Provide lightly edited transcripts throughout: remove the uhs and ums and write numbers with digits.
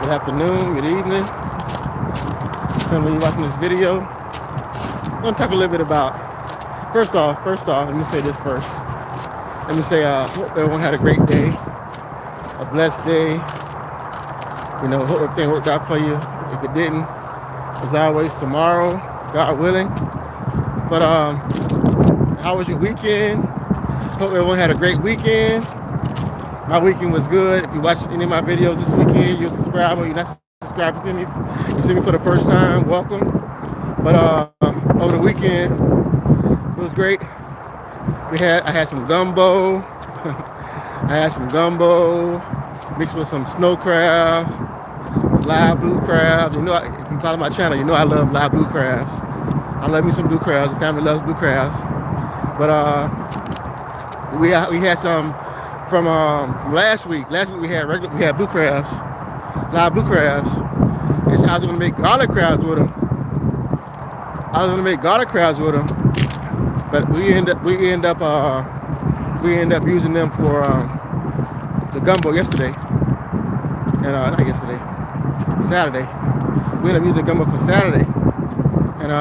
Good afternoon, good evening. Depending when you're watching this video. I'm gonna talk a little bit about, first off, let me say this first. Let me say, hope everyone had a great day, a blessed day. Hope everything worked out for you. If it didn't, as always, tomorrow, God willing. But how was your weekend? Hope everyone had a great weekend. My weekend was good. If you watch any of my videos this weekend, you're a subscriber. You're not subscribed to me. You see me for the first time, welcome. But over the weekend, it was great. I had some gumbo. I had some gumbo mixed with some snow crab, live blue crabs. If you follow my channel, you know I love live blue crabs. I love me some blue crabs. The family loves blue crabs. But we had some from last week. Last week we had blue crabs, live blue crabs. And so I was gonna make garlic crabs with them. But we end up using them for the gumbo yesterday, and not yesterday, Saturday. We ended up using the gumbo for Saturday, and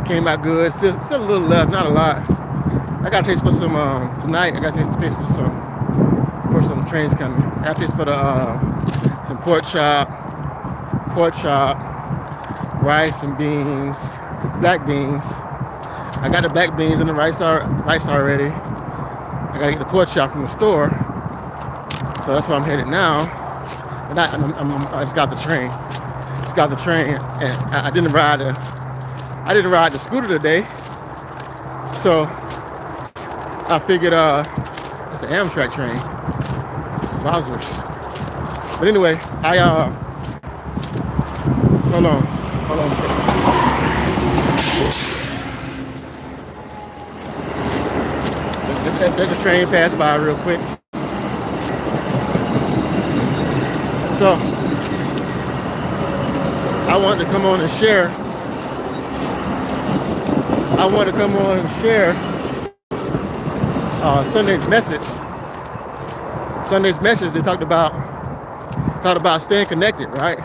came out good. Still a little left, not a lot. I got a taste for some tonight. I got a taste for some trains coming. I got a taste for some pork chop, rice and beans, black beans. I got the black beans and the rice already. I gotta get the pork chop from the store, so that's where I'm headed now. And I just got the train. And I didn't ride the scooter today, so I figured it's an Amtrak train. Wowzers. But anyway, hold on a second. Let the train pass by real quick. So I wanted to come on and share. Sunday's message. They talked about staying connected, right?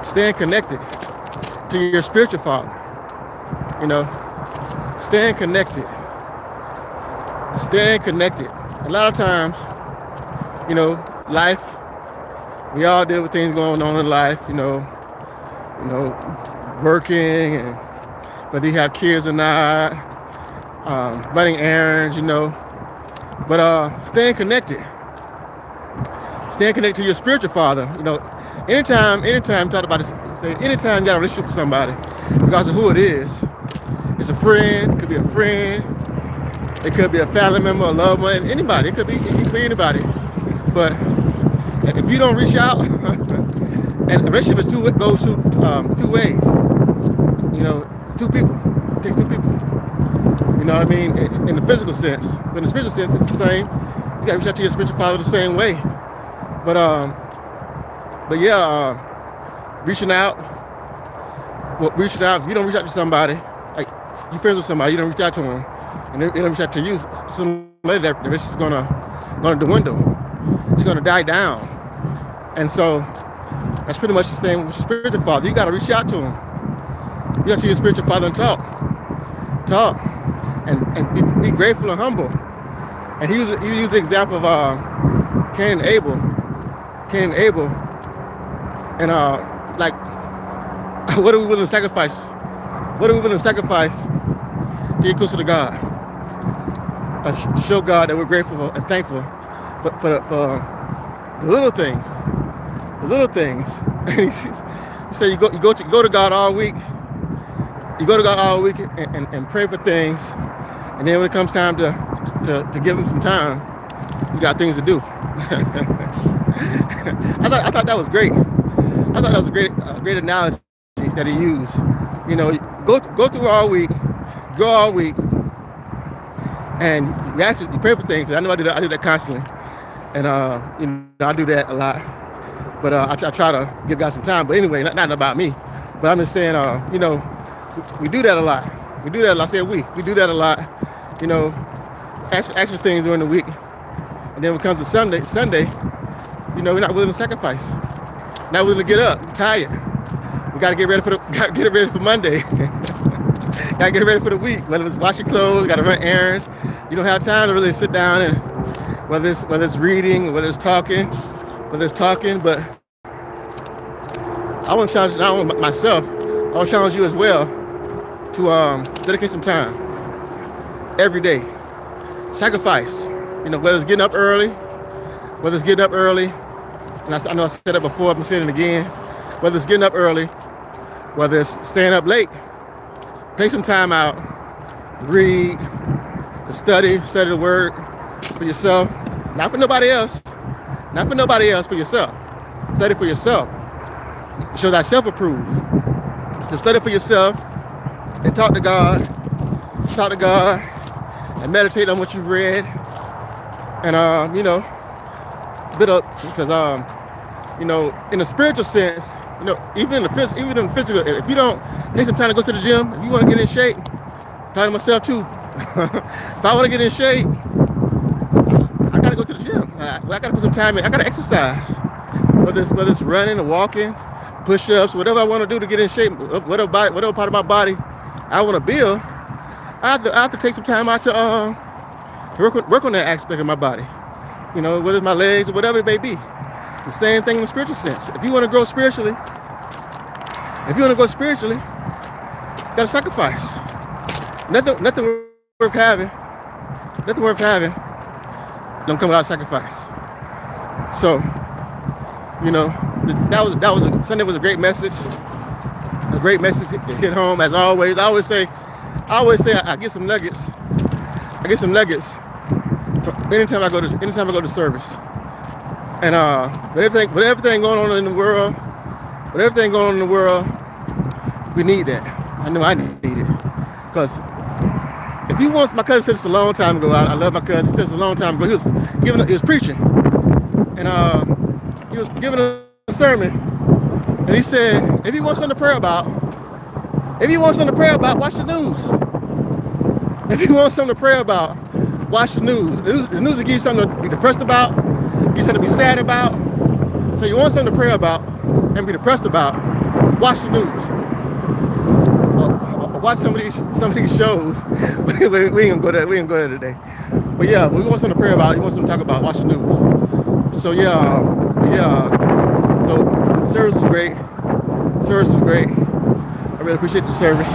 Staying connected to your spiritual father. Staying connected. A lot of times, life, we all deal with things going on in life, working, and whether you have kids or not, running errands, but staying connected to your spiritual father. Anytime talk about this, say anytime you got a relationship with somebody, regardless of who it is, it's a friend, it could be a friend, it could be a family member, a loved one, anybody. It could be anybody. But if you don't reach out, and a relationship goes two ways. Two people. It takes two people. You know what I mean? In the physical sense. But in the spiritual sense, it's the same. You gotta reach out to your spiritual father the same way. But yeah, reaching out. If you don't reach out to somebody, like you friends with somebody, you don't reach out to them, and they don't reach out to you, sooner or later that relationship's gonna dwindle. It's gonna die down. And so that's pretty much the same with your spiritual father. You gotta reach out to him. You gotta see your spiritual father and talk, and be grateful and humble. And he used the example of Cain and Abel, and like, what are we willing to sacrifice? What are we willing to sacrifice to get closer to God? To show God that we're grateful and thankful for the little things. And he said you go to God all week. You go to God all week and pray for things, and then when it comes time to give him some time, you got things to do. I thought that was great. I thought that was a great analogy that he used. Go through all week, and you pray for things. I know I do that constantly, and I do that a lot. But I try to give God some time. But anyway, not about me. But I'm just saying, we do that a lot. I said we do that a lot. Ask for things during the week, and then when it comes to Sunday, we're not willing to sacrifice. Not willing to get up. We're tired. We gotta get ready for Monday. Gotta get ready for the week. Whether it's washing clothes, gotta run errands. You don't have time to really sit down and whether it's reading, whether it's talking. But I want to challenge not only myself, I want to challenge you as well to dedicate some time every day. Sacrifice. Whether it's getting up early, and I know I said it before, I'm saying it again. Whether it's getting up early, whether it's staying up late, take some time out, read, study the word for yourself, not for nobody else, for yourself. Study for yourself. Show thyself approved. To study for yourself and talk to God, and meditate on what you've read, and because in the spiritual sense, even in the physical, if you don't take some time to go to the gym, if you want to get in shape, talking to myself too. If I want to get in shape, I gotta go to the gym. I gotta put some time in. I gotta exercise, whether it's running or walking, push-ups, whatever I want to do to get in shape, whatever part of my body I want to build. I have to take some time out to work on that aspect of my body. Whether it's my legs or whatever it may be. The same thing in the spiritual sense. If you want to grow spiritually, you gotta sacrifice. Nothing worth having. Don't come without sacrifice. So, Sunday was a great message. A great message hit home as always. I always say I get some nuggets. Anytime I go to service. And with everything going on in the world, we need that. I know I need it. Because if you want, my cousin said this a long time ago. I love my cousin. He said this a long time ago. He was preaching, and he was giving a sermon, and he said, if you want something to pray about, watch the news. If you want something to pray about, watch the news. The news will give you something to be depressed about, give you something to be sad about. So you want something to pray about and be depressed about, watch the news. Watch some of these shows. we ain't gonna go there today. But yeah, we want something to pray about. You want something to talk about, watch the news. So so the service was great. I really appreciate the service.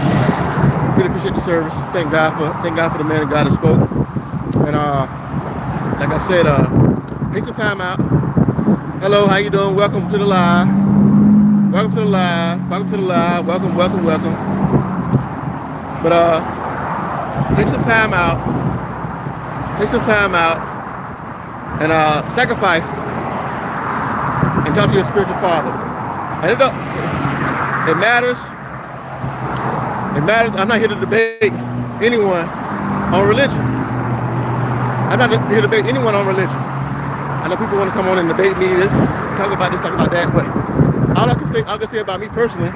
Thank God for the man of God that spoke. And like I said, take some time out. Hello, how you doing? Welcome to the live. Welcome. But take some time out and sacrifice and talk to your spiritual father. And it matters. I'm not here to debate anyone on religion. I know people want to come on and debate me, talk about this, talk about that, but all I can say about me personally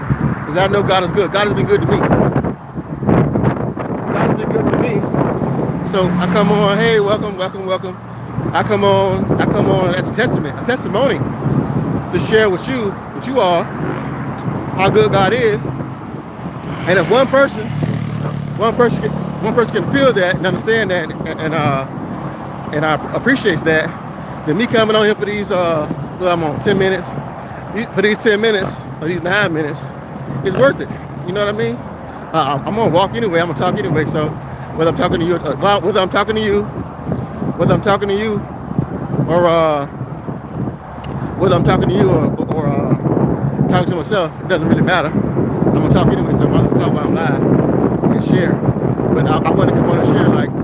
is that I know God is good. God has been good to me. So I come on, hey, welcome. I come on as a testimony to share with you all how good God is. And if one person can feel that and understand that and I appreciate that, then me coming on here for these I'm on 10 minutes. For these 10 minutes or these 9 minutes, it's worth it. You know what I mean? I'm gonna walk anyway. I'm gonna talk anyway. So whether I'm talking to you, or talking to myself, it doesn't really matter. I'm gonna talk anyway. So I'm gonna talk while I'm live and share. But I want to come on and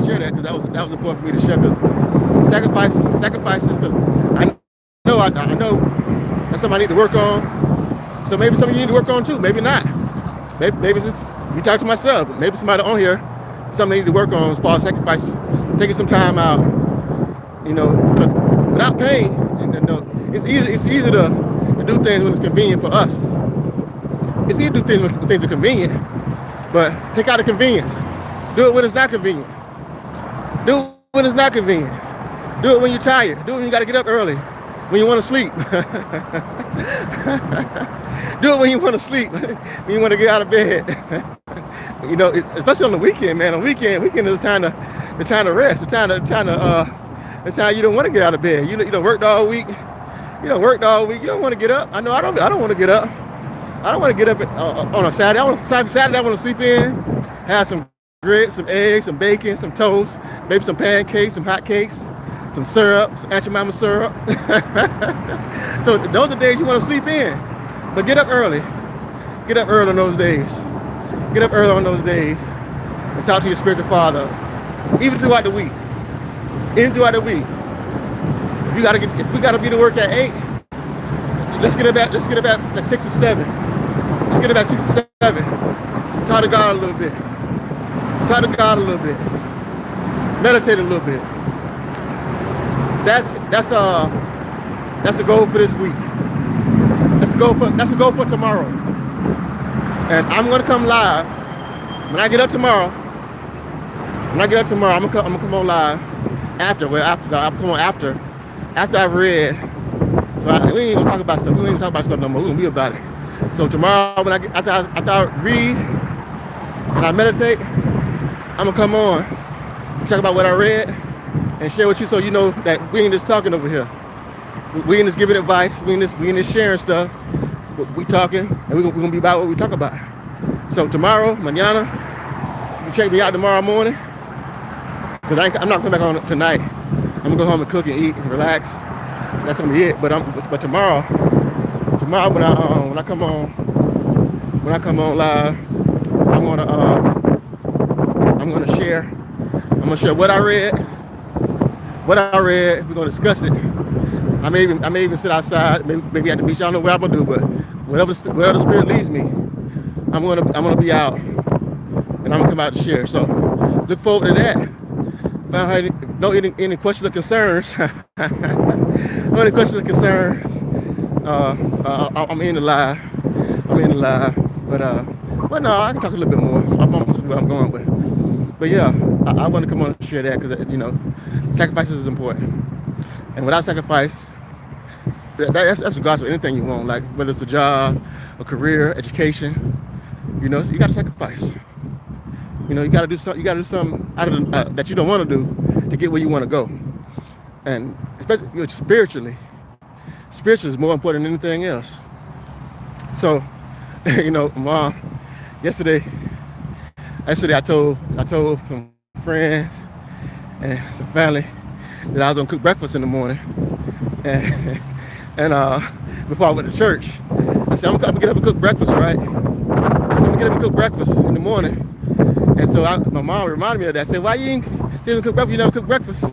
share that because that was important for me to share. Because sacrificing. Because I know that's something I need to work on. So maybe some of you need to work on too. Maybe not. Maybe it's just me talk to myself. Maybe somebody on here, something I need to work on as far as sacrifice, taking some time out. Because without pain, it's easy to do things when it's convenient for us. It's easy to do things when things are convenient, but take out the convenience. Do it when it's not convenient. Do it when you're tired. Do it when you got to get up early. when you want to sleep. Do it when you want to sleep. When you want to get out of bed. You know, especially on the weekend, man. On the weekend is the time to rest. The time you don't want to get out of bed. You don't worked all week. You don't worked all week. You don't want to get up. I know I don't want to get up. I don't want to get up on a Saturday. Saturday I want to sleep in, have some grits, some eggs, some bacon, some toast, maybe some pancakes, some hot cakes, some syrup, some Aunt Jemima syrup. So those are days you want to sleep in. But get up early. Get up early on those days. Get up early on those days and talk to your spiritual father, even throughout the week. Even throughout the week. If we gotta be to work at 8, let's get up at 6 or 7. Let's get up at 6 or 7. Talk to God a little bit. Talk to God a little bit. Meditate a little bit. That's a goal for this week. That's a goal for tomorrow. And I'm gonna come live when I get up tomorrow. I'm gonna come on live after I've read. So we ain't gonna talk about stuff. We ain't gonna talk about stuff no more. We're gonna be about it. So tomorrow, when after I read and I meditate, I'm gonna come on and talk about what I read and share with you, so you know that we ain't just talking over here. We ain't just giving advice. We ain't just sharing stuff. We talking, and we're gonna be about what we talk about. So tomorrow, mañana, you can check me out tomorrow morning, because I'm not coming back on tonight. I'm gonna go home and cook and eat and relax. That's gonna be it. But tomorrow when I come on live, I'm gonna share what I read. We're gonna discuss it. I may even sit outside, maybe at the beach. I don't know what I'm gonna do, but wherever the spirit leads me, I'm gonna be out, and I'm gonna come out to share. So look forward to that. If I have any questions or concerns, any questions or concerns, I'm in the live. But no, I can talk a little bit more. I'm almost where I'm going with. But yeah, I want to come on and share that, because sacrifices is important, and without sacrifice, that's regardless of anything you want, like whether it's a job, a career, education. You got to sacrifice. You got to do something. You got to do something out of that you don't want to do to get where you want to go. And especially spiritually is more important than anything else. So, Mom, yesterday I told some friends and some family that I was gonna cook breakfast in the morning, and before I went to church, I said I'm gonna get up and cook breakfast, right? I said I'm gonna get up and cook breakfast in the morning. And so my mom reminded me of that. I said, why you ain't cook breakfast? You never cook breakfast.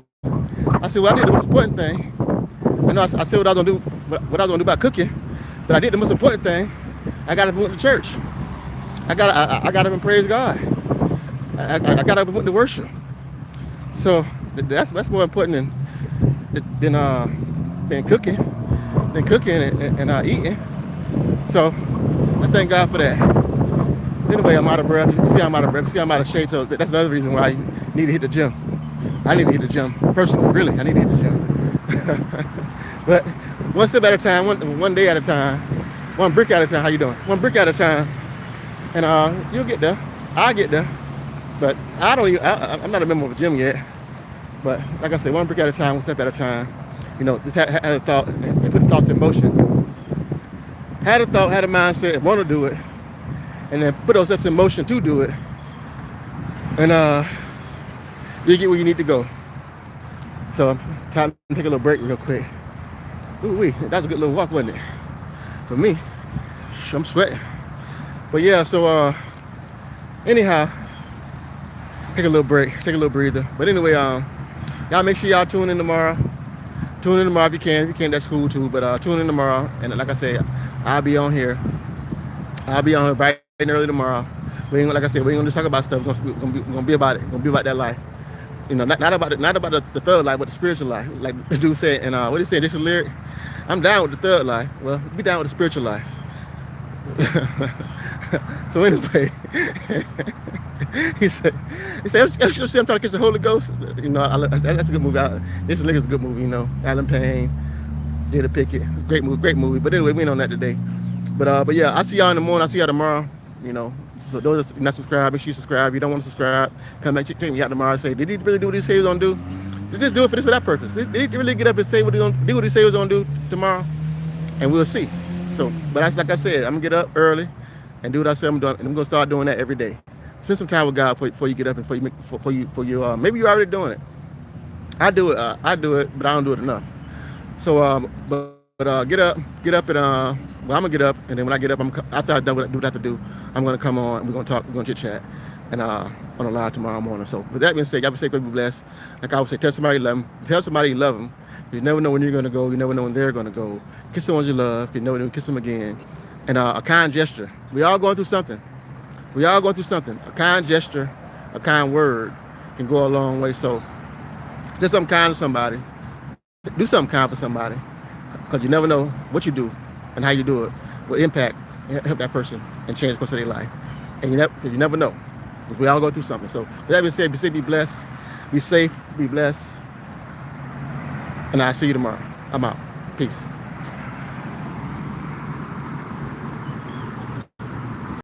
I said, well, I did the most important thing. I know I said what I was gonna do, what I was gonna do about cooking, but I did the most important thing. I got up and went to church. I got up and praised God. I got up and went to worship. So that's more important than cooking and eating. So I thank God for that. Anyway, I'm out of breath. You see I'm out of breath. You see I'm out of shape. So that's another reason why I need to hit the gym. I need to hit the gym. Personally, really, I need to hit the gym. But one step at a time, one day at a time, one brick at a time. How you doing? One brick at a time. And you'll get there. I'll get there. But I'm not a member of a gym yet. But like I said, one brick at a time, one step at a time. Just had a thought and put the thoughts in motion. Had a thought, had a mindset, want to do it. And then put those steps in motion to do it. And you get where you need to go. So time to take a little break real quick. Ooh-wee, that was a good little walk, wasn't it? For me, I'm sweating. But yeah, so anyhow, take a little break, take a little breather. But anyway, y'all make sure y'all tune in tomorrow. Tune in tomorrow if you can. If you can't, that's cool too. But tune in tomorrow. And like I said, I'll be on here. Bright and early tomorrow. Like I said, we ain't gonna just talk about stuff. We're gonna be about it. We're gonna be about that life. Not about the third life, but the spiritual life. Like the dude said, and what he said, this is a lyric. I'm down with the third life. Well, be down with the spiritual life. So anyway, he said, I'm trying to catch the Holy Ghost. That's a good movie. This is a good movie. Alan Payne. Jada Pickett. Great movie, great movie. But anyway, we ain't on that today. But yeah, I'll see y'all in the morning. I'll see y'all tomorrow. You know, so those that not subscribed, make sure you subscribe. If you don't want to subscribe, come back, check me out tomorrow and say, did he really do what he said he was gonna do? Did he just do it for this or that purpose? Did he really get up and say what he gonna do what he said he was gonna do tomorrow? And we'll see. So, but that's like I said, I'm gonna get up early and do what I said I'm doing, and I'm gonna start doing that every day. Spend some time with God before you get up and maybe you're already doing it. I do it, but I don't do it enough. So, get up, and well, I'm gonna get up, and then when I get up, after I've done what I have to do, I'm gonna come on, and we're gonna talk, we're gonna chit chat, and on a live tomorrow morning. So, with that being said, y'all be safe, be blessed. Like I would say, tell somebody you love them. Tell somebody you love them. You never know when you're gonna go. You never know when they're gonna go. Kiss the ones you love. You never know, kiss them again. And a kind gesture. We all going through something. A kind gesture, a kind word can go a long way. So, do something kind to somebody. Do something kind for somebody, because you never know what you do and how you do it will impact and help that person and change the course of their life. And you never know, because we all go through something. So with that being said, be blessed, be safe, be blessed, and I'll see you tomorrow. I'm out. Peace.